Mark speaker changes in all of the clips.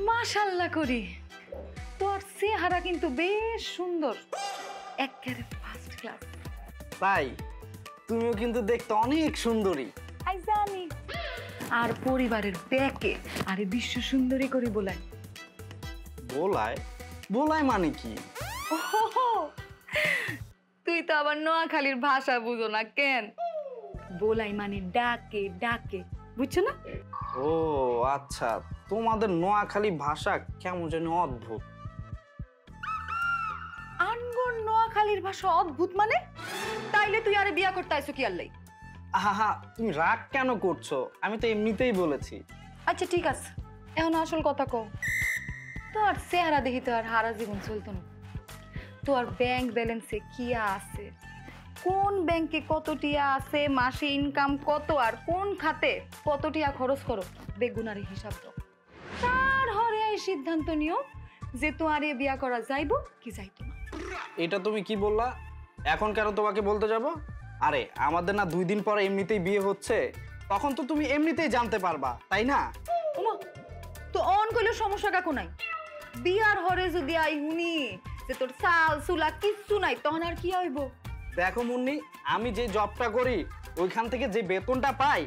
Speaker 1: মাশাআল্লাহ করি, তোর চেহারা কিন্তু বেশ সুন্দর, একেবারে ফার্স্ট ক্লাস।
Speaker 2: তাই? তুমিও কিন্তু দেখতে অনেক সুন্দরী।
Speaker 1: আই জানি, আর পরিবারের ব্যাকে আরে বিশ্ব সুন্দরী করে বলাই।
Speaker 2: বোলায়? বোলায় মানে কি?
Speaker 1: ওহো, তুই তো আবার নোয়াখালীর ভাষা বুঝো না কেন? বলাই মানে ডাকে ডাকে, বুঝছো না?
Speaker 2: ও আচ্ছা, তোমাদের নোয়াখালী ভাষা কেমন যেন অদ্ভুত।
Speaker 1: আনগর নোয়াখালীর ভাষা অদ্ভুত মানে? তাইলে তুই আরে বিয়া করতে আইছো কি আল্লাই?
Speaker 2: আহা, তুমি রাগ কেন করছো? আমি তো এমনিতেই বলেছি।
Speaker 1: আচ্ছা ঠিক আছে, এখন আসল কথা কও। তোর চেহারা দেখি তো আর হারা জীবন চলতো না। তোর ব্যাংক ব্যালেন্সে কি আছে, কোন ব্যাংকে কত টিয়া আছে, মাসে ইনকাম কত, আর কোন খাতে কত টিয়া খরচ করো, বেগুনারি হিসাব দাও। তার হরে এই সিদ্ধান্ত নিও যে তোমার এ বিয়া করা যাইবো কি যাইতো না।
Speaker 2: এটা তুমি কি বললা? এখন কেন তোমাকে বলতে যাব? আরে আমাদের না 2 দিন পরে এমনিতেই বিয়ে হচ্ছে, তখন তো তুমি এমনিতেই জানতে পারবা, তাই না?
Speaker 1: ওমা, তো অন কইলে সমস্যা কাকু নাই। বিয়ার হরে যদি আই হুনি যে তোর চাল চুলা কিচ্ছু নাই, তখন আর কি হইব?
Speaker 2: দেখো মুন্নি, আমি যে জবটা করি ওইখান থেকে যে বেতনটা পাই,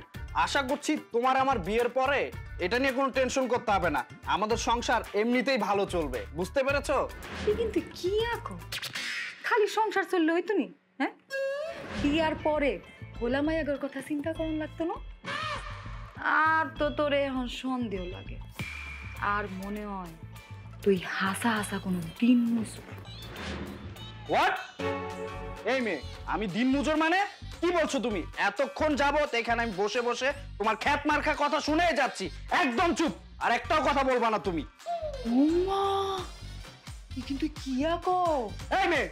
Speaker 2: আশা করছি তোমার আমার বিয়ের পরে এটা নিয়ে কোনো টেনশন করতে হবে না। আমাদের সংসার এমনিতেই ভালো চলবে, বুঝতে পেরেছো?
Speaker 1: তুই কিন্তু কি আঁকো, খালি সংসার চললে হইতো নি? হ্যাঁ, বিয়ার পরে ভোলা মায়াগর কথা চিন্তা করুন লাগতো না? আর তো তোরে এখন সন্দেহ লাগে, আর মনে হয় তুই হাসা হাসা কোনো দিন মুসুর।
Speaker 2: হোয়াট? এই মেয়ে, আমি দিন মজুর মানে? কি বলছো তুমি? এতক্ষণ যাবত এখানে আমি বসে বসে তোমার খ্যাত মার্কা কথা শুনেই যাচ্ছি। একদম চুপ, আর একটাও কথা বলবা না তুমি।
Speaker 1: ওমা, তুই কিন্তু কি আঁকো?
Speaker 2: এই মেয়ে,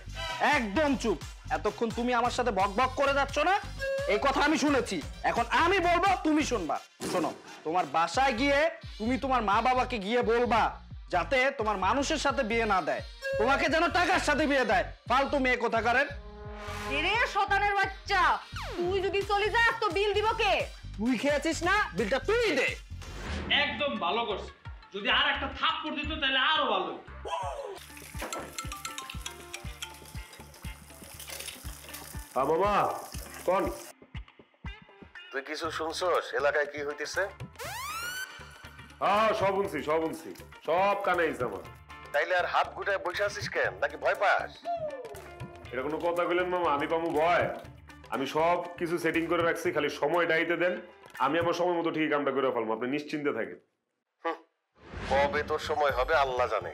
Speaker 2: একদম চুপ। এতক্ষণ তুমি আমার সাথে বক বক করে যাচ্ছ না, এই কথা আমি শুনেছি। এখন আমি বলবো, তুমি শুনবা। শোনো, তোমার বাসায় গিয়ে তুমি তোমার মা বাবাকে গিয়ে বলবা যাতে তোমার মানুষের সাথে বিয়ে না দেয়, তোমাকে যেন টাকার সাথে বিয়ে দেয়। ফালতু মেয়ে কোথাকারের।
Speaker 1: রে শতানের বাচ্চা, তুই যদি চলে যাস তো বিল দিব কে?
Speaker 2: তুই খেয়েছিস না, বিলটা তুই দে।
Speaker 3: একদম ভালো করছে। যদি আর একটা থাপ্পড় দিত তাহলে আরো ভালো হতো।
Speaker 4: মামা কোন?
Speaker 5: তুই কিছু শুনছস এলাকায় কি হইতেছে?
Speaker 4: হ্যাঁ সব শুনছি সব কানে আইছে আমার।
Speaker 5: তাইলে আর হাত গুটায় বসে আছিস কেন, নাকি ভয় পাস?
Speaker 4: এটা কোনো কথা কইলেন মামা? আমি পামু ভয়? আমি সব কিছু সেটিং করে রাখছি, খালি সময় ডাইতে দেন, আমি আমার সময় মতো ঠিক কামটা করে ফেলবো, আপনি নিশ্চিন্তে থাকেন।
Speaker 5: কবে তোর সময় হবে আল্লাহ জানে,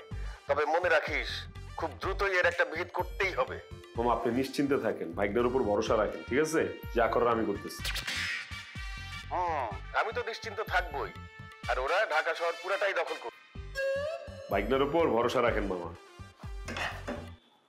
Speaker 5: তবে মনে রাখিস খুব দ্রুতই এর একটা বিহিত করতেই হবে।
Speaker 4: মামা আপনি নিশ্চিন্তে থাকেন, ভাগ্যের উপর ভরসা রাখেন, ঠিক আছে? যা করার আমি করতেছি।
Speaker 5: আমি তো নিশ্চিন্ত থাকবোই, আর ওরা ঢাকা শহর পুরাটাই দখল করবে।
Speaker 4: ভাগ্যের উপর ভরসা রাখেন মামা।